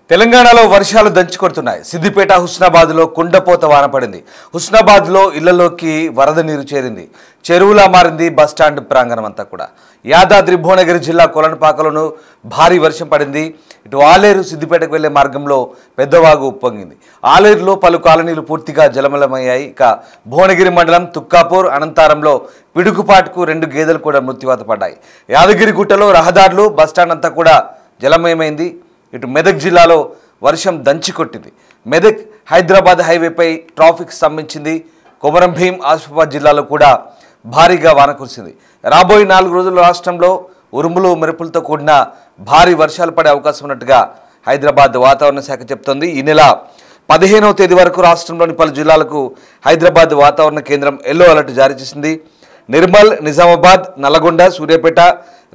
తెలంగాణలో వర్షాలు దంచుకొడుతున్నాయి. సిద్దిపేట హుస్నాబాద్లో కుండపోత వాన పడింది. హుస్నాబాద్లో ఇళ్లలోకి వరద నీరు చేరింది. చెరువులా మారింది బస్టాండ్ ప్రాంగణం అంతా కూడా. యాదాద్రి భువనగిరి జిల్లా కొలనపాకలోనూ భారీ వర్షం పడింది. ఇటు ఆలేరు సిద్దిపేటకు వెళ్లే మార్గంలో పెద్దవాగు ఉప్పొంగింది. ఆలేరులో పలు కాలనీలు పూర్తిగా జలమలమయ్యాయి. ఇక భువనగిరి మండలం తుక్కాపూర్ అనంతారంలో పిడుగుపాటుకు 2 గేదెలు కూడా మృత్యువాత పడ్డాయి. యాదగిరిగుట్టలో రహదారులు బస్టాండ్ అంతా కూడా జలమయమైంది. ఇటు మెదక్ జిల్లాలో వర్షం దంచికొట్టింది. మెదక్ హైదరాబాద్ హైవేపై ట్రాఫిక్ స్తంభించింది. కొమరం భీం ఆసిఫాబాద్ జిల్లాలో కూడా భారీగా వాన కురిసింది. రాబోయే 4 రోజులు రాష్ట్రంలో ఉరుములు మెరుపులతో కూడిన భారీ వర్షాలు పడే అవకాశం ఉన్నట్టుగా హైదరాబాద్ వాతావరణ శాఖ చెబుతోంది. ఈ నెల 15వ తేదీ వరకు రాష్ట్రంలోని పలు జిల్లాలకు హైదరాబాద్ వాతావరణ కేంద్రం ఎల్లో అలర్ట్ జారీ చేసింది. నిర్మల్, నిజామాబాద్, నల్లగొండ, సూర్యాపేట,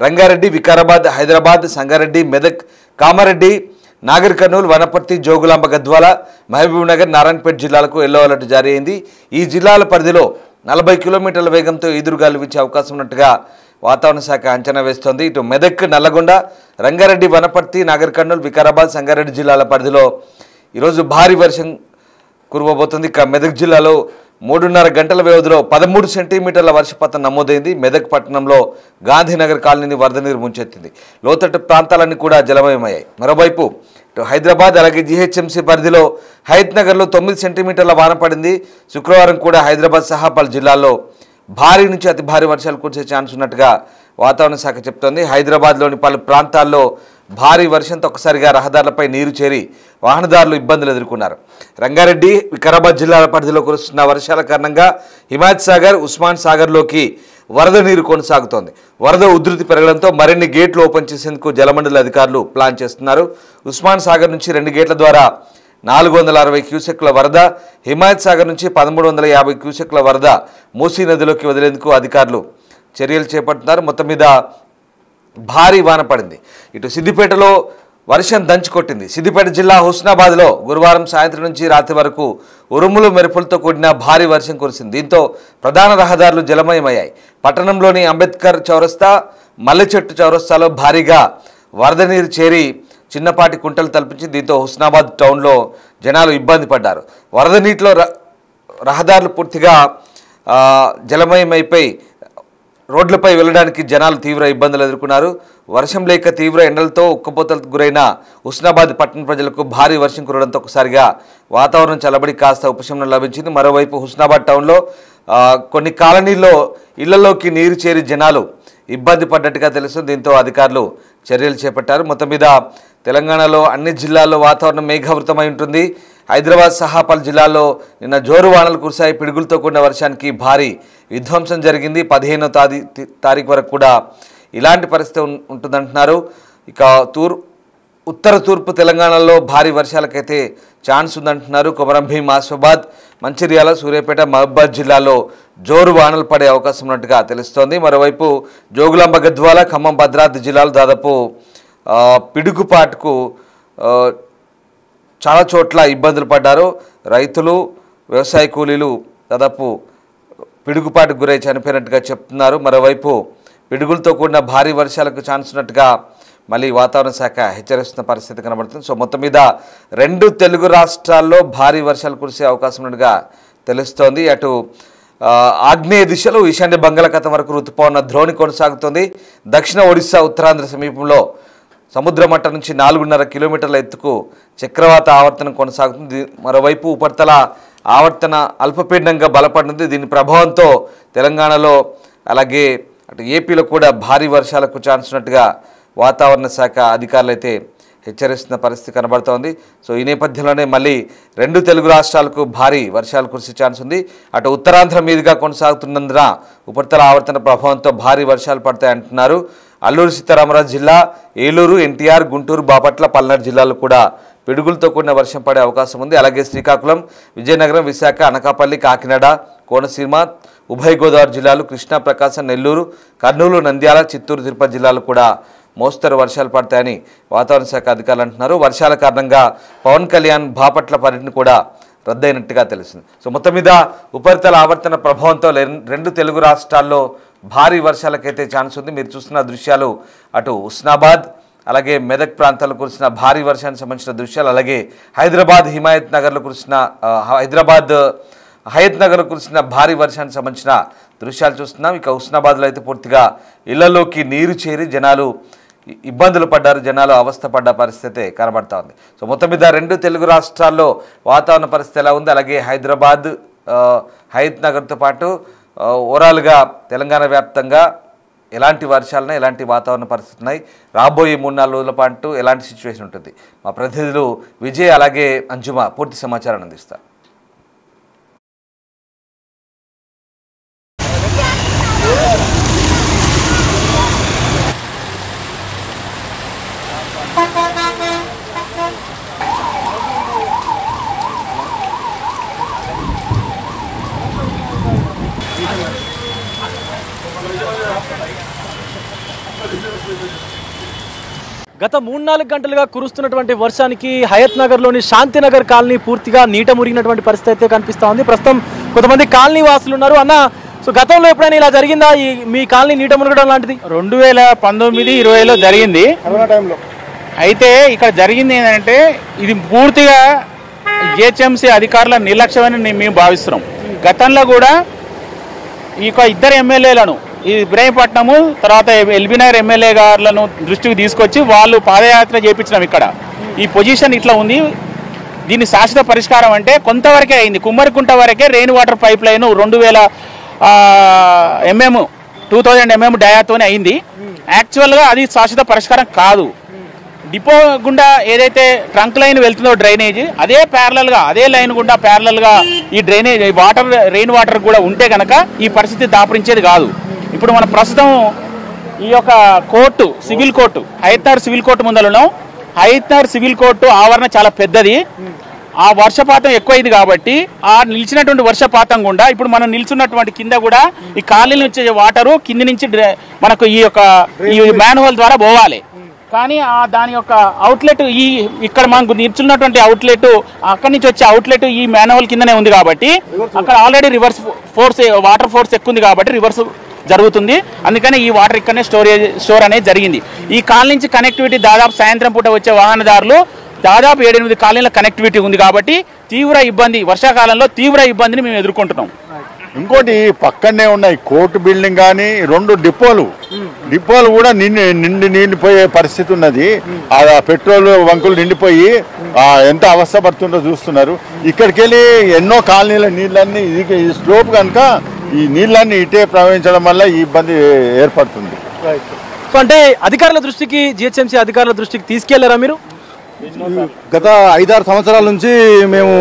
రంగారెడ్డి, వికారాబాద్, హైదరాబాద్, సంగారెడ్డి, మెదక్, కామారెడ్డి, నాగర్ కర్నూలు, వనపర్తి, జోగులాంబ, గద్వాల, మహబూబ్నగర్, నారాయణపేట జిల్లాలకు ఎల్లో అలర్ట్ జారీ అయింది. ఈ జిల్లాల పరిధిలో 40 కిలోమీటర్ల వేగంతో ఈదురుగాలు వీచే అవకాశం ఉన్నట్టుగా వాతావరణ శాఖ అంచనా వేస్తోంది. ఇటు మెదక్, నల్లగొండ, రంగారెడ్డి, వనపర్తి, నాగర్ కర్నూలు, వికారాబాద్, సంగారెడ్డి జిల్లాల పరిధిలో ఈరోజు భారీ వర్షం కురవబోతుంది. ఇక మెదక్ జిల్లాలో 3.5 గంటల వ్యవధిలో 13 సెంటీమీటర్ల వర్షపాతం నమోదైంది. మెదక్ పట్టణంలో గాంధీనగర్ కాలనీని వరద నీరు ముంచెత్తింది. లోతట్టు ప్రాంతాలన్నీ కూడా జలమయమయ్యాయి. మరోవైపు ఇటు హైదరాబాద్ అలాగే జీహెచ్ఎంసీ పరిధిలో హయత్ నగర్లో 9 సెంటీమీటర్ల వాన పడింది. శుక్రవారం కూడా హైదరాబాద్ సహా పలు జిల్లాల్లో భారీ నుంచి అతి భారీ వర్షాలు కురిసే ఛాన్స్ ఉన్నట్టుగా వాతావరణ శాఖ చెప్తోంది. హైదరాబాద్లోని పలు ప్రాంతాల్లో భారీ వర్షంతో ఒక్కసారిగా రహదారులపై నీరు చేరి వాహనదారులు ఇబ్బందులు ఎదుర్కొన్నారు. రంగారెడ్డి, వికారాబాద్ జిల్లాల పరిధిలో కురుస్తున్న వర్షాల కారణంగా హిమాయత్ సాగర్, ఉస్మాన్ సాగర్లోకి వరద నీరు కొనసాగుతోంది. వరద ఉధృతి పెరగడంతో మరిన్ని గేట్లు ఓపెన్ చేసేందుకు జలమండలి అధికారులు ప్లాన్ చేస్తున్నారు. ఉస్మాన్ సాగర్ నుంచి 2 గేట్ల ద్వారా 460 క్యూసెక్ల వరద, హిమాయత్ సాగర్ నుంచి 1350 క్యూసెక్ల వరద మూసీ నదిలోకి వదిలేందుకు అధికారులు చర్యలు చేపడుతున్నారు. మొత్తం మీద భారీ వాన పడింది. ఇటు సిద్దిపేటలో వర్షం దంచుకొట్టింది. సిద్దిపేట జిల్లా హుస్నాబాద్లో గురువారం సాయంత్రం నుంచి రాత్రి వరకు ఉరుములు మెరుపులతో కూడిన భారీ వర్షం కురిసింది. దీంతో ప్రధాన రహదారులు జలమయమయ్యాయి. పట్టణంలోని అంబేద్కర్ చౌరస్తా, మల్లెచెట్టు చౌరస్తాలో భారీగా వరద నీరు చేరి చిన్నపాటి కుంటలు తలపించింది. దీంతో హుస్నాబాద్ టౌన్లో జనాలు ఇబ్బంది పడ్డారు. వరద నీటిలో రహదారులు పూర్తిగా జలమయమైపోయి రోడ్లపై వెళ్ళడానికి జనాలు తీవ్ర ఇబ్బందులు ఎదుర్కొన్నారు. వర్షం లేక తీవ్ర ఎండలతో ఉక్కపోతలకు గురైన హుస్నాబాద్ పట్టణ ప్రజలకు భారీ వర్షం కురవడంతో ఒకసారిగా వాతావరణం చల్లబడి కాస్త ఉపశమనం లభించింది. మరోవైపు హుస్నాబాద్ టౌన్లో కొన్ని కాలనీల్లో ఇళ్లలోకి నీరు చేరి జనాలు ఇబ్బంది పడ్డట్టుగా తెలుస్తుంది. దీంతో అధికారులు చర్యలు చేపట్టారు. మొత్తం మీద తెలంగాణలో అన్ని జిల్లాల్లో వాతావరణం మేఘావృతమై ఉంటుంది. హైదరాబాద్ సహా పలు జిల్లాల్లో నిన్న జోరు వానలు కురిశాయి. పిడుగులతో కూడిన వర్షానికి భారీ విధ్వంసం జరిగింది. 15వ తారీఖు వరకు కూడా ఇలాంటి పరిస్థితి ఉంటుందంటున్నారు. ఇక ఉత్తర తూర్పు తెలంగాణలో భారీ వర్షాలకైతే ఛాన్స్ ఉందంటున్నారు. కొమరం భీం, ఆసిఫాబాద్, మంచిర్యాల, సూర్యాపేట, మహబూబాద్ జిల్లాలో జోరు వానలు పడే అవకాశం ఉన్నట్టుగా తెలుస్తోంది. మరోవైపు జోగులాంబ, గద్వాల, ఖమ్మం, భద్రాద్రి జిల్లాలు దాదాపు పిడుగుపాటుకు చాలా చోట్ల ఇబ్బందులు పడ్డారు. రైతులు, వ్యవసాయ కూలీలు దాదాపు పిడుగుపాటుకు గురై చనిపోయినట్టుగా చెప్తున్నారు. మరోవైపు పిడుగులతో కూడిన భారీ వర్షాలకు ఛాన్స్ ఉన్నట్టుగా మళ్ళీ వాతావరణ శాఖ హెచ్చరిస్తున్న పరిస్థితి కనబడుతుంది. సో మొత్తం మీద 2 తెలుగు రాష్ట్రాల్లో భారీ వర్షాలు కురిసే అవకాశం ఉన్నట్టుగా తెలుస్తోంది. అటు ఆగ్నేయ దిశలో ఈశాన్య బంగాళాఖాతం వరకు రుతుపవన ద్రోణి కొనసాగుతోంది. దక్షిణ ఒడిశా, ఉత్తరాంధ్ర సమీపంలో సముద్ర మట్టం నుంచి 4.5 కిలోమీటర్ల ఎత్తుకు చక్రవాత ఆవర్తనం కొనసాగుతుంది. మరోవైపు ఉపరితల ఆవర్తన అల్పపీడనంగా బలపడింది. దీని ప్రభావంతో తెలంగాణలో అలాగే అటు ఏపీలో కూడా భారీ వర్షాలకు ఛాన్స్ ఉన్నట్టుగా వాతావరణ శాఖ అధికారులు అయితే హెచ్చరిస్తున్న పరిస్థితి కనబడుతోంది. సో ఈ నేపథ్యంలోనే మళ్ళీ 2 తెలుగు రాష్ట్రాలకు భారీ వర్షాలు కురిసే ఛాన్స్ ఉంది. అటు ఉత్తరాంధ్ర మీదుగా కొనసాగుతున్నందున ఉపరితల ఆవర్తన ప్రభావంతో భారీ వర్షాలు పడతాయి అంటున్నారు. అల్లూరు సీతారామరాజు జిల్లా, ఏలూరు, ఎన్టీఆర్, గుంటూరు, బాపట్ల, పల్నాడు జిల్లాలో కూడా పిడుగులతో కూడిన వర్షం పడే అవకాశం ఉంది. అలాగే శ్రీకాకుళం, విజయనగరం, విశాఖ, అనకాపల్లి, కాకినాడ, కోనసీమ, ఉభయ గోదావరి జిల్లాలు, కృష్ణా, ప్రకాశం, నెల్లూరు, కర్నూలు, నంద్యాల, చిత్తూరు, తిరుపతి జిల్లాలు కూడా మోస్తరు వర్షాలు పడతాయని వాతావరణ శాఖ అధికారులు అంటున్నారు. వర్షాల కారణంగా పవన్ కళ్యాణ్ బాపట్ల పర్యటన కూడా రద్దయినట్టుగా తెలుస్తుంది. సో మొత్తం మీద ఉపరితల ఆవర్తన ప్రభావంతో 2 తెలుగు రాష్ట్రాల్లో భారీ వర్షాలకైతే ఛాన్స్ ఉంది. మీరు చూస్తున్న దృశ్యాలు అటు హుస్నాబాద్ అలాగే మెదక్ ప్రాంతాల్లో కురిసిన భారీ వర్షానికి సంబంధించిన దృశ్యాలు, అలాగే హైదరాబాద్ హిమాయత్ నగర్లో కురిసిన హయత్ నగర్లో కురిసిన భారీ వర్షానికి సంబంధించిన దృశ్యాలు చూస్తున్నాం. ఇక హుస్నాబాద్లో అయితే పూర్తిగా ఇళ్లలోకి నీరు చేరి జనాలు ఇబ్బందులు పడ్డారు, జనాలు అవస్థపడ్డ పరిస్థితి కనబడతా ఉంది. సో మొత్తం మీద 2 తెలుగు రాష్ట్రాల్లో వాతావరణ పరిస్థితి ఎలా ఉంది, అలాగే హైదరాబాద్ హయత్ నగర్తో పాటు ఓవరాల్గా తెలంగాణ వ్యాప్తంగా ఎలాంటి వర్షాలను, ఎలాంటి వాతావరణ పరిస్థితులు ఉన్నాయి, రాబోయే 3-4 రోజుల పాటు ఎలాంటి సిచ్యువేషన్ ఉంటుంది, మా ప్రతినిధులు విజయ్ అలాగే అంజుమ పూర్తి సమాచారాన్ని అందిస్తారు. గత 3-4 గంటలుగా కురుస్తున్నటువంటి వర్షానికి హయత్ నగర్లోని శాంతినగర్ కాలనీ పూర్తిగా నీట మురిగినటువంటి పరిస్థితి అయితే కనిపిస్తూ ఉంది. ప్రస్తుతం కొంతమంది కాలనీ వాసులు ఉన్నారు. అన్న, సో గతంలో ఎప్పుడైనా ఇలా జరిగిందా, మీ కాలనీ నీట మునగడం లాంటిది? 2019-20లో జరిగింది. అయితే ఇక్కడ జరిగింది ఏంటంటే ఇది పూర్తిగా జిహెచ్ఎంసీ అధికారుల నిర్లక్ష్యమని మేము భావిస్తున్నాం. గతంలో కూడా ఈ 2 ఎమ్మెల్యేలను, ఈ ఇబ్రాహీంపట్నము తర్వాత ఎల్బీనగర్ ఎమ్మెల్యే గారులను దృష్టికి తీసుకొచ్చి వాళ్ళు పాదయాత్ర చేయించినాం. ఇక్కడ ఈ పొజిషన్ ఇట్లా ఉంది, దీన్ని శాశ్వత పరిష్కారం అంటే కొంతవరకే అయింది. కుమ్మరికుంట వరకే rain water pipe line 2000 mm డయాతోనే అయింది. యాక్చువల్గా అది శాశ్వత పరిష్కారం కాదు. డిపో గుండా ఏదైతే ట్రంక్ లైన్ వెళ్తుందో డ్రైనేజ్, అదే ప్యారలల్గా, అదే లైన్ గుండా ప్యారలల్గా ఈ డ్రైనేజ్ రెయిన్ వాటర్ కూడా ఉంటే కనుక ఈ పరిస్థితి దాపురించేది కాదు. ఇప్పుడు మన ప్రస్తుతం ఈ యొక్క court, civil court, Hayatnagar civil court ముందరలో, హయత్నగర్ సివిల్ కోర్టు ఆవరణ చాలా పెద్దది. ఆ వర్షపాతం ఎక్కువైంది కాబట్టి ఆ నిలిచినటువంటి వర్షపాతం గుండా ఇప్పుడు మనం నిల్చున్నటువంటి కింద కూడా ఈ కాలనీ నుంచి వాటరు కింది నుంచి మనకు ఈ మ్యాన్ హోల్ ద్వారా పోవాలి. కానీ దాని యొక్క అవుట్లెట్ ఇక్కడ మనకు నిల్చున్నటువంటి అవుట్లెట్, అక్కడి నుంచి వచ్చే అవుట్లెట్ ఈ మ్యాన్ హోల్ కిందనే ఉంది కాబట్టి అక్కడ already reverse force, water force ఎక్కువ ఉంది కాబట్టి రివర్స్ జరుగుతుంది. అందుకని ఈ వాటర్ ఇక్కడనే స్టోర్ అనేది జరిగింది. ఈ కాలనీ నుంచి కనెక్టివిటీ దాదాపు సాయంత్రం పూట వచ్చే వాహనదారులు దాదాపు 7-8 కాలనీల కనెక్టివిటీ ఉంది కాబట్టి తీవ్ర ఇబ్బంది, వర్షాకాలంలో తీవ్ర ఇబ్బందిని మేము ఎదుర్కొంటున్నాం. ఇంకోటి పక్కనే ఉన్నాయి కోర్టు బిల్డింగ్ కానీ 2 డిపోలు కూడా నిండిపోయే పరిస్థితి ఉన్నది. ఆ పెట్రోల్ బంకులు నిండిపోయి ఎంత అవస్థ పడుతుందో చూస్తున్నారు. ఇక్కడికి వెళ్ళి ఎన్నో కాలనీల నీళ్ళన్నీ ఈ స్లోప్ కనుక ఈ నీళ్ళన్నీ ఇటే ప్రవహించడం వల్ల ఈ ఇబ్బంది ఏర్పడుతుంది. సో అంటే అధికారుల దృష్టికి, జిహెచ్ఎంసీ అధికారుల దృష్టికి తీసుకెళ్లారా మీరు? గత 5-6 సంవత్సరాల నుంచి మేము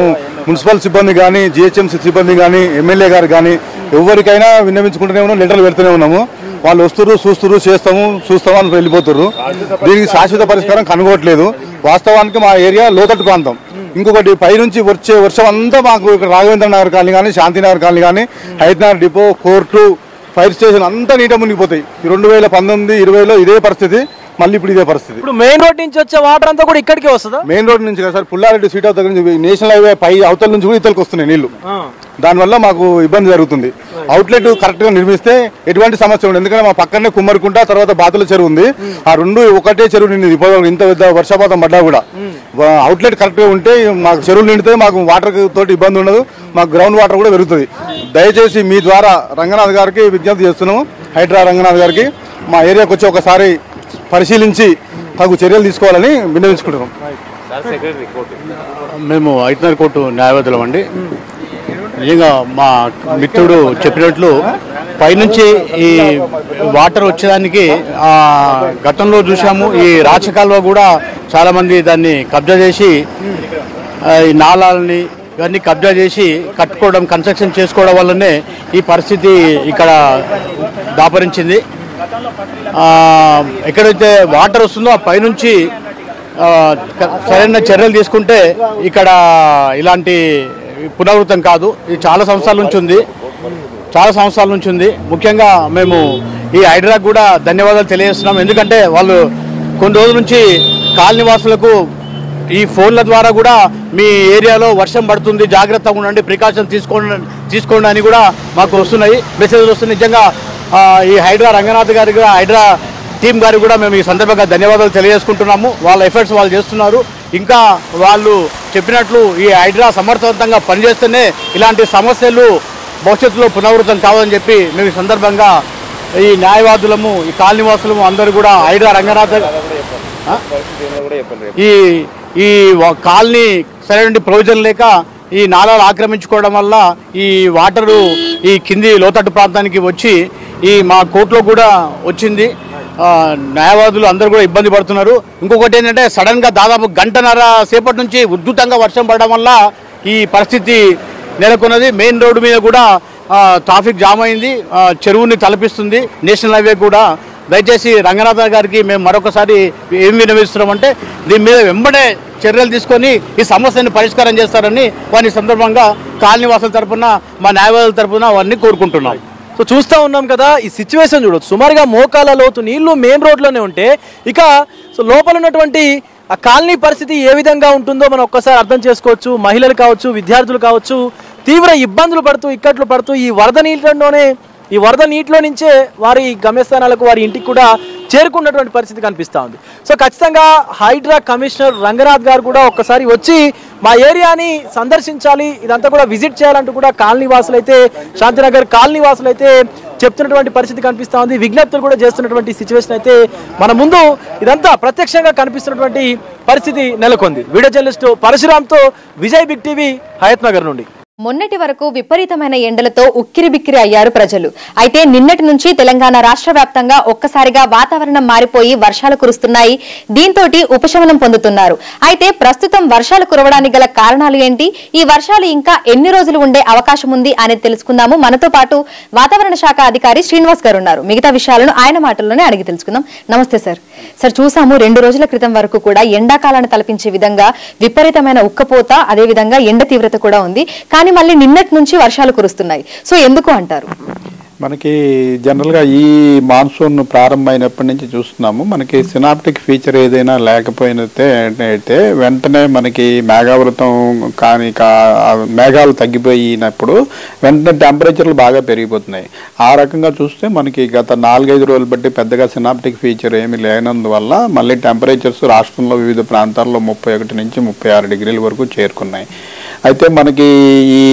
మున్సిపల్ సిబ్బంది కానీ, జిహెచ్ఎంసీ సిబ్బంది కానీ, ఎమ్మెల్యే గారు కానీ ఎవరికైనా విన్నవించుకుంటూనే ఉన్నాం, లెటర్లు పెడుతూనే ఉన్నాము. వాళ్ళు వస్తున్నారు, చూస్తాము అని వెళ్ళిపోతున్నారు. దీనికి శాశ్వత పరిష్కారం కనుగోట్లేదు. వాస్తవానికి మా ఏరియా లోతట్టు ప్రాంతం. ఇంకొకటి పైనుంచి వచ్చే వర్షం అంతా మాకు ఇక్కడ రాఘవేంద్ర నగర్ కాలనీ కానీ, శాంతినగర్ కాలనీ కానీ, Hyderabad depot, court, fire station అంతా నీట మునిగిపోతాయి. 2019-20లో ఇదే పరిస్థితి, మళ్ళీ ఇప్పుడు ఇదే పరిస్థితి. ఇప్పుడు మెయిన్ రోడ్ నుంచి వచ్చే వాటర్ అంతా కూడా ఇక్కడికే వస్తుందా? మెయిన్ రోడ్ నుంచి కదా సార్, పుల్లారెడ్డి స్వీట్ హౌస్ దగ్గర నుంచి నేషనల్ హైవే పై అవతల నుంచి కూడా ఇతలకు వస్తున్నాయి నీళ్లు. దానివల్ల మాకు ఇబ్బంది జరుగుతుంది. అవుట్లెట్ కరెక్ట్ గా నిర్మిస్తే ఎటువంటి సమస్య ఉండదు. ఎందుకంటే మా పక్కనే కుమ్మరికుంట, తర్వాత బాతుల చెరువు ఉంది. ఆ 2 ఒకటే చెరువు నిండింది. ఇంత పెద్ద వర్షపాతం పడ్డా కూడా అవుట్లెట్ కరెక్ట్ గా ఉంటే మాకు చెరువులు నిండితే మాకు వాటర్ తోటి ఇబ్బంది ఉండదు, మాకు గ్రౌండ్ వాటర్ కూడా పెరుగుతుంది. దయచేసి మీ ద్వారా రంగనాథ్ గారికి విజ్ఞప్తి చేస్తున్నాము, హైడ్రా రంగనాథ్ గారికి, మా ఏరియాకి వచ్చి ఒకసారి పరిశీలించి తగు చర్యలు తీసుకోవాలని విన్నవించుకుంటున్నాం. మేము హయత్నగర్ కోర్టు న్యాయవాదులం అండి. నిజంగా మా మిత్రుడు చెప్పినట్లు పైనుంచి ఈ వాటర్ వచ్చేదానికి గతంలో చూసాము. ఈ రాచకాల్వ కూడా చాలామంది దాన్ని కబ్జా చేసి, ఈ నాళాలని ఇవన్నీ కబ్జా చేసి కట్టుకోవడం, కన్స్ట్రక్షన్ చేసుకోవడం వల్లనే ఈ పరిస్థితి ఇక్కడ దాపరించింది. ఎక్కడైతే వాటర్ వస్తుందో ఆ పైనుంచి సరైన చర్యలు తీసుకుంటే ఇక్కడ ఇలాంటి పునరావృతం కాదు. ఇది చాలా సంవత్సరాల నుంచి ఉంది. ముఖ్యంగా మేము ఈ హైడ్రాకు కూడా ధన్యవాదాలు తెలియజేస్తున్నాం. ఎందుకంటే వాళ్ళు కొన్ని రోజుల నుంచి కాలనీ వాసులకు ఈ ఫోన్ల ద్వారా కూడా మీ ఏరియాలో వర్షం పడుతుంది, జాగ్రత్తగా ఉండండి, ప్రికాషన్ తీసుకోండి అని కూడా మాకు వస్తున్నాయి, మెసేజ్లు వస్తున్నాయి. నిజంగా ఈ హైడ్రా రంగనాథ్ గారికి, హైడ్రా టీం గారికి కూడా మేము ఈ సందర్భంగా ధన్యవాదాలు తెలియజేసుకుంటున్నాము. వాళ్ళ ఎఫర్ట్స్ వాళ్ళు చేస్తున్నారు. ఇంకా వాళ్ళు చెప్పినట్లు ఈ హైడ్రా సమర్థవంతంగా పనిచేస్తేనే ఇలాంటి సమస్యలు భవిష్యత్తులో పునరావృతం కావాలని చెప్పి మేము ఈ సందర్భంగా ఈ న్యాయవాదులము ఈ కాలనీవాసులము అందరూ కూడా హైడ్రా రంగనాథ్ ఈ కాలనీ సరైన ప్రొవిజన్ లేక ఈ నాలాలు ఆక్రమించుకోవడం వల్ల ఈ వాటరు ఈ కింది లోతట్టు ప్రాంతానికి వచ్చి ఈ మా కోర్టులో కూడా వచ్చింది. న్యాయవాదులు అందరూ కూడా ఇబ్బంది పడుతున్నారు. ఇంకొకటి ఏంటంటే సడన్గా దాదాపు గంటన్నర సేపటి నుంచి ఉధృతంగా వర్షం పడడం వల్ల ఈ పరిస్థితి నెలకొన్నది. మెయిన్ రోడ్డు మీద కూడా ట్రాఫిక్ జామ్ అయింది. చెరువుని తలపిస్తుంది నేషనల్ హైవే కూడా. దయచేసి రంగనాథ గారికి మేము మరొకసారి ఏం విన్నవిస్తున్నామంటే దీని మీద వెంబడే చర్యలు తీసుకొని ఈ సమస్యను పరిష్కారం చేస్తారని వారి సందర్భంగా కాలనీవాసుల తరఫున మా న్యాయవాదుల తరఫున వారిని కోరుకుంటున్నాం. సో చూస్తూ ఉన్నాం కదా, ఈ సిచ్యువేషన్ చూడొచ్చు. సుమారుగా మోకాల లోతు నీళ్లు మెయిన్ రోడ్లోనే ఉంటే ఇక సో లోపల ఉన్నటువంటి ఆ కాలనీ పరిస్థితి ఏ విధంగా ఉంటుందో మనం ఒక్కసారి అర్థం చేసుకోవచ్చు. మహిళలు కావచ్చు, విద్యార్థులు కావచ్చు, తీవ్ర ఇబ్బందులు పడుతూ ఇక్కట్లు పడుతూ ఈ వరద నీటిలో నుంచే వారి గమ్యస్థానాలకు వారి ఇంటికి కూడా చేరుకున్నటువంటి పరిస్థితి కనిపిస్తూ ఉంది. సో ఖచ్చితంగా హైడ్రా కమిషనర్ రంగనాథ్ గారు కూడా ఒక్కసారి వచ్చి మా ఏరియాని సందర్శించాలి, ఇదంతా కూడా విజిట్ చేయాలంటూ కూడా శాంతినగర్ కాలనీ వాసులు అయితే చెప్తున్నటువంటి పరిస్థితి కనిపిస్తూ ఉంది. విజ్ఞప్తులు కూడా చేస్తున్నటువంటి సిచ్యువేషన్ అయితే మన ముందు ఇదంతా ప్రత్యక్షంగా కనిపిస్తున్నటువంటి పరిస్థితి నెలకొంది. వీడియో జర్నలిస్ట్ పరశురామ్తో విజయ్, బిగ్ టీవీ, హయత్ నగర్ నుండి. మొన్నటి వరకు విపరీతమైన ఎండలతో ఉక్కిరిబిక్కిరి అయ్యారు ప్రజలు. అయితే నిన్నటి నుంచి తెలంగాణ రాష్ట్ర వ్యాప్తంగా ఒక్కసారిగా వాతావరణం మారిపోయి వర్షాలు కురుస్తున్నాయి. దీంతో ఉపశమనం పొందుతున్నారు. అయితే ప్రస్తుతం వర్షాలు కురవడానికి గల కారణాలు ఏంటి, ఈ వర్షాలు ఇంకా ఎన్ని రోజులు ఉండే అవకాశం ఉంది అనేది తెలుసుకుందాము. మనతో పాటు వాతావరణ శాఖ అధికారి శ్రీనివాస్ గారు ఉన్నారు. మిగతా విషయాలను ఆయన మాటల్లోనే అడిగి తెలుసుకుందాం. నమస్తే సార్. సార్, చూసాము 2 రోజుల క్రితం వరకు కూడా ఎండాకాలాన్ని తలపించే విధంగా విపరీతమైన ఉక్కపోత, అదే విధంగా ఎండ తీవ్రత కూడా ఉంది. కానీ మళ్ళీ నిన్నటి నుంచి వర్షాలు కురుస్తున్నాయి. సో ఎందుకు అంటారు? మనకి జనరల్గా ఈ మాన్సూన్ ప్రారంభమైనప్పటి నుంచి చూస్తున్నాము, మనకి సినాప్టిక్ ఫీచర్ ఏదైనా లేకపోయినట్టే వెంటనే మనకి మేఘావృతం మేఘాలు తగ్గిపోయినప్పుడు వెంటనే టెంపరేచర్లు బాగా పెరిగిపోతున్నాయి. ఆ రకంగా చూస్తే మనకి గత 4-5 రోజులు బట్టి పెద్దగా సినాప్టిక్ ఫీచర్ ఏమీ లేనందువల్ల మళ్ళీ టెంపరేచర్స్ రాష్ట్రంలో వివిధ ప్రాంతాల్లో 31 నుంచి 36 డిగ్రీల వరకు చేరుకున్నాయి. అయితే మనకి ఈ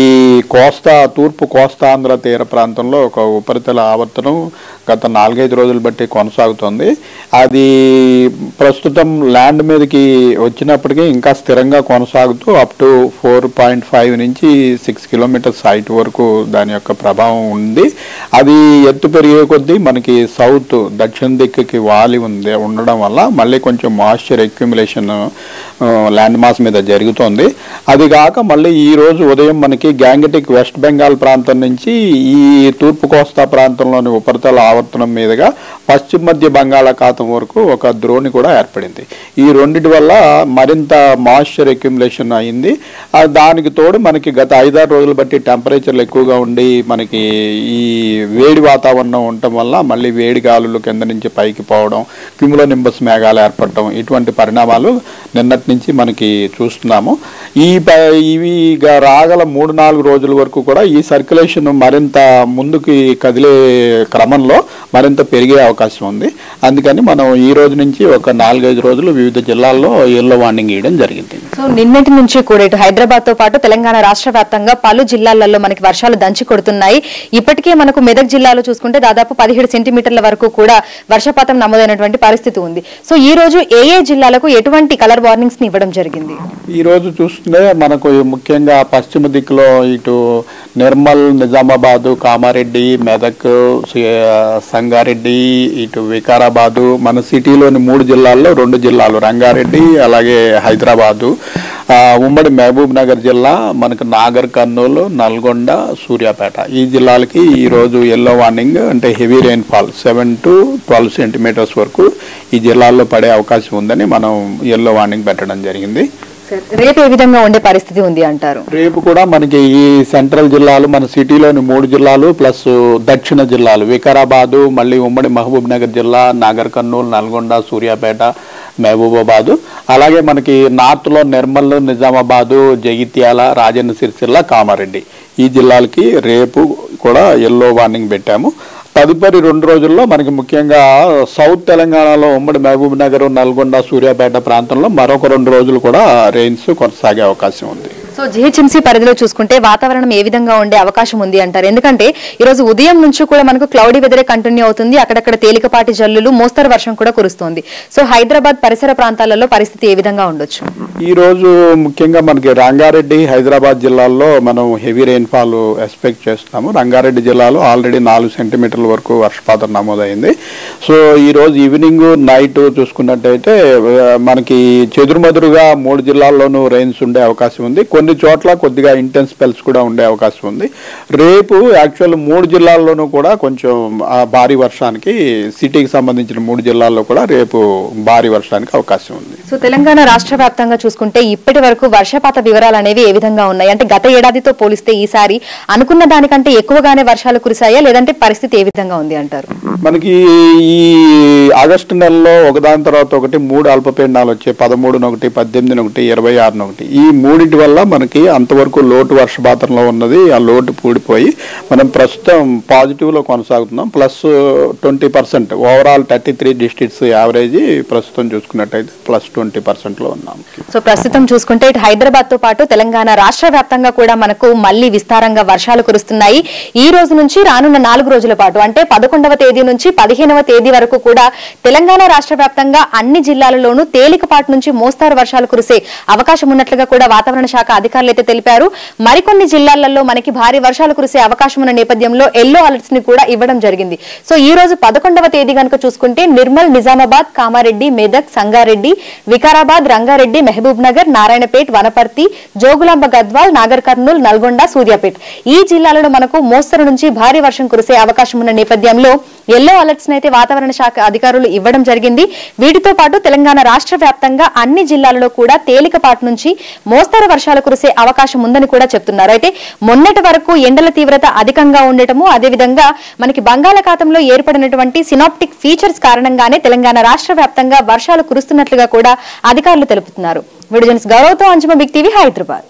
తూర్పు కోస్తాంధ్ర తీర ప్రాంతంలో ఒక ఉపరితల ఆవర్తనం గత 4-5 రోజులు బట్టి కొనసాగుతుంది. అది ప్రస్తుతం ల్యాండ్ మీదకి వచ్చినప్పటికీ ఇంకా స్థిరంగా కొనసాగుతూ అప్ టు 4.5 నుంచి 6 కిలోమీటర్స్ హైట్ వరకు దాని యొక్క ప్రభావం ఉంది. అది ఎత్తు పెరిగే కొద్దీ మనకి దక్షిణ దిక్కుకి వాలి ఉండడం వల్ల మళ్ళీ కొంచెం మాయిశ్చర్ అక్యుములేషన్ ల్యాండ్ మాస్ మీద జరుగుతోంది. అది కాక మళ్ళీ ఈ రోజు ఉదయం మనకి గ్యాంగటిక్ వెస్ట్ బెంగాల్ ప్రాంతం నుంచి ఈ తూర్పు కోస్తా ప్రాంతంలోని ఉపరితల ఆవర్తనం మీదుగా పశ్చిమ మధ్య బంగాళాఖాతం వరకు ఒక ద్రోణి కూడా ఏర్పడింది. ఈ రెండిటి వల్ల మరింత మాయిశ్చర్ అక్యుములేషన్ అయింది. దానికి తోడు మనకి గత 5-6 రోజులు బట్టి టెంపరేచర్లు ఎక్కువగా ఉండి మనకి ఈ వేడి వాతావరణం ఉండటం వల్ల మళ్ళీ వేడి గాలులు కింద నుంచి పైకి పోవడం, క్యుములోనింబస్ మేఘాలు ఏర్పడటం, ఇటువంటి పరిణామాలు నిన్నటి నుంచి మనకి చూస్తున్నాము. ఇవి రాగల 3-4 రోజుల వరకు కూడా ఈ సర్క్యులేషన్ మరింత ముందుకి కదిలే క్రమంలో మరింత పెరిగే అవకాశం ఉంది. అందుకని మనం ఈ రోజు నుంచి ఒక 4-5 రోజులు వివిధ జిల్లాల్లో ఎల్లో వార్నింగ్ ఇవ్వడం జరిగింది. సో నిన్నటి నుంచి కూడా ఇటు హైదరాబాద్ తో పాటు తెలంగాణ రాష్ట్ర వ్యాప్తంగా పలు జిల్లాలలో మనకి వర్షాలు దంచి కొడుతున్నాయి. ఇప్పటికే మనకు మెదక్ జిల్లాలో చూసుకుంటే దాదాపు 17 సెంటీమీటర్ల వరకు కూడా వర్షపాతం నమోదైనటువంటి పరిస్థితి ఉంది. సో ఈ రోజు ఏ జిల్లాలకు ఎటువంటి కలర్ వార్నింగ్స్ ని ఇవ్వడం జరిగింది? ఈ రోజు చూస్తుంటే మనకు ముఖ్యంగా పశ్చిమ దిక్కులో ఇటు నిర్మల్, నిజామాబాదు, కామారెడ్డి, మెదక్, సంగారెడ్డి, ఇటు వికారాబాదు, మన సిటీలోని 3 జిల్లాల్లో 2 జిల్లాలు రంగారెడ్డి అలాగే హైదరాబాదు, ఉమ్మడి మహబూబ్ నగర్ జిల్లా, మనకు నాగర్ కర్నూలు, నల్గొండ, సూర్యాపేట ఈ జిల్లాలకి ఈరోజు ఎల్లో వార్నింగ్ అంటే హెవీ రెయిన్ఫాల్ 7 to 12 సెంటీమీటర్స్ వరకు ఈ జిల్లాల్లో పడే అవకాశం ఉందని మనం ఎల్లో వార్నింగ్ పెట్టడం జరిగింది. రేపు ఏ విధంగా ఉండే పరిస్థితి ఉంది అంటారు? రేపు కూడా మనకి ఈ సెంట్రల్ జిల్లాలు, మన సిటీలోని 3 జిల్లాలు ప్లస్ దక్షిణ జిల్లాలు వికారాబాదు, మళ్ళీ ఉమ్మడి మహబూబ్ నగర్ జిల్లా, నాగర్ కర్నూలు, నల్గొండ, సూర్యాపేట, మహబూబాబాదు, అలాగే మనకి నార్త్లో నిర్మల్, నిజామాబాదు, జగిత్యాల, రాజన్న సిరిసిల్ల, కామారెడ్డి ఈ జిల్లాలకి రేపు కూడా ఎల్లో వార్నింగ్ పెట్టాము. తదుపరి 2 రోజుల్లో మనకి ముఖ్యంగా సౌత్ తెలంగాణలో ఉమ్మడి మహబూబ్ నగర్, నల్గొండ, సూర్యాపేట ప్రాంతంలో మరొక 2 రోజులు కూడా రెయిన్స్ కొనసాగే అవకాశం ఉంది. సో జిహెచ్ఎంసీ పరిధిలో చూసుకుంటే వాతావరణం ఏ విధంగా ఉండే అవకాశం ఉంది అంటారు? ఎందుకంటే ఈ రోజు ఉదయం నుంచి కూడా మనకు క్లౌడీ వెదరే కంటిన్యూ అవుతుంది, అక్కడక్కడ తేలికపాటి జల్లులు, మోస్తరు వర్షం కూడా కురుస్తోంది. సో హైదరాబాద్ పరిసర ప్రాంతాలలో పరిస్థితి ఏ విధంగా ఉండొచ్చు? ఈ రోజు ముఖ్యంగా మనకి రంగారెడ్డి, హైదరాబాద్ జిల్లాల్లో మనం హెవీ రెయిన్ఫాల్ ఎక్స్పెక్ట్ చేస్తున్నాము. రంగారెడ్డి జిల్లాలో ఆల్రెడీ 4 సెంటీమీటర్ల వరకు వర్షపాతం నమోదైంది. సో ఈ రోజు ఈవినింగ్, నైట్ చూసుకున్నట్టయితే మనకి చెదురుమదురుగా 3 జిల్లాల్లోనూ రెయిన్స్ ఉండే అవకాశం ఉంది. కొన్ని చోట్ల కొద్దిగా ఇంటెన్స్ స్పెల్స్ కూడా ఉండే అవకాశం ఉంది. రేపు యాక్చువల్ 3 జిల్లాల్లోనూ కూడా కొంచెం భారీ వర్షానికి, సిటీకి సంబంధించిన 3 జిల్లాల్లో కూడా రేపు భారీ వర్షానికి అవకాశం ఉంది. సో తెలంగాణ రాష్ట్ర వ్యాప్తంగా చూసుకుంటే ఇప్పటి వరకు వర్షపాత వివరాలు అనేవి ఏ విధంగా ఉన్నాయి? అంటే గత ఏడాదితో పోలిస్తే ఈసారి అనుకున్న దానికంటే ఎక్కువగానే వర్షాలు కురిశాయా, లేదంటే పరిస్థితి ఏ విధంగా ఉంది అంటారు? మనకి ఈ ఆగస్టు నెలలో ఒకదాని తర్వాత ఒకటి 3 అల్పపీడనాలు వచ్చాయి. 13 18 26 ఈ 3 వల్ల మనకి అంతవరకు లోటు వర్షపాతంలో ఉన్నది, ఆ లోటు పూడిపోయి మనం ప్రస్తుతం పాజిటివ్ లో కొనసాగుతున్నాం. ప్లస్ 20% ఓవరాల్ 33 డిస్ట్రిక్ట్స్ యావరేజ్ ప్రస్తుతం చూసుకున్నట్టయితే ప్లస్ 20% లో ఉన్నాం. సో ప్రస్తుతం చూసుకుంటే ఇటు హైదరాబాద్ తో పాటు తెలంగాణ రాష్ట్ర వ్యాప్తంగా కూడా మనకు మళ్ళీ విస్తారంగా వర్షాలు కురుస్తున్నాయి. ఈ రోజు నుంచి రానున్న 4 రోజుల పాటు అంటే 11వ తేదీ నుంచి 15వ తేదీ వరకు కూడా తెలంగాణ రాష్ట్ర వ్యాప్తంగా అన్ని జిల్లాలలోనూ తేలికపాటి నుంచి మోస్తారు వర్షాలు కురిసే అవకాశం ఉన్నట్లుగా కూడా వాతావరణ శాఖ అధికారులు అయితే తెలిపారు. మరికొన్ని జిల్లాలలో మనకి భారీ వర్షాలు కురిసే అవకాశం ఉన్న నేపథ్యంలో ఎల్లో అలర్ట్స్ ని కూడా ఇవ్వడం జరిగింది. సో ఈ రోజు 11వ తేదీ కనుక చూసుకుంటే నిర్మల్, నిజామాబాద్, కామారెడ్డి, మెదక్, సంగారెడ్డి, వికారాబాద్, రంగారెడ్డి, మహబూబ్ నగర్, నారాయణపేట్, వనపర్తి, జోగులాంబ గద్వాల్, నాగర్ కర్నూల్, నల్గొండ, సూర్యాపేట్ ఈ జిల్లాలలో మనకు మోస్తరు నుంచి భారీ వర్షం కురిసే అవకాశం ఉన్న నేపథ్యంలో ఎల్లో అలర్ట్స్ అయితే వాతావరణ శాఖ అధికారులు ఇవ్వడం జరిగింది. వీటితో పాటు తెలంగాణ రాష్ట్ర వ్యాప్తంగా అన్ని జిల్లాలలో కూడా తేలికపాటి నుంచి మోస్తరు వర్షాలు కురిసే అవకాశం ఉందని కూడా చెప్తున్నారు. అయితే మొన్నటి వరకు ఎండల తీవ్రత అధికంగా ఉండటము, అదేవిధంగా మనకి బంగాళాఖాతంలో ఏర్పడినటువంటి సినాప్టిక్ ఫీచర్స్ కారణంగానే తెలంగాణ రాష్ట్ర వ్యాప్తంగా వర్షాలు కురుస్తున్నట్లుగా కూడా అధికారులు తెలుపుతున్నారు. వీడియో జర్నలిస్ట్ గౌరవ్తో అంజుమ, బిగ్ టీవీ, హైదరాబాద్.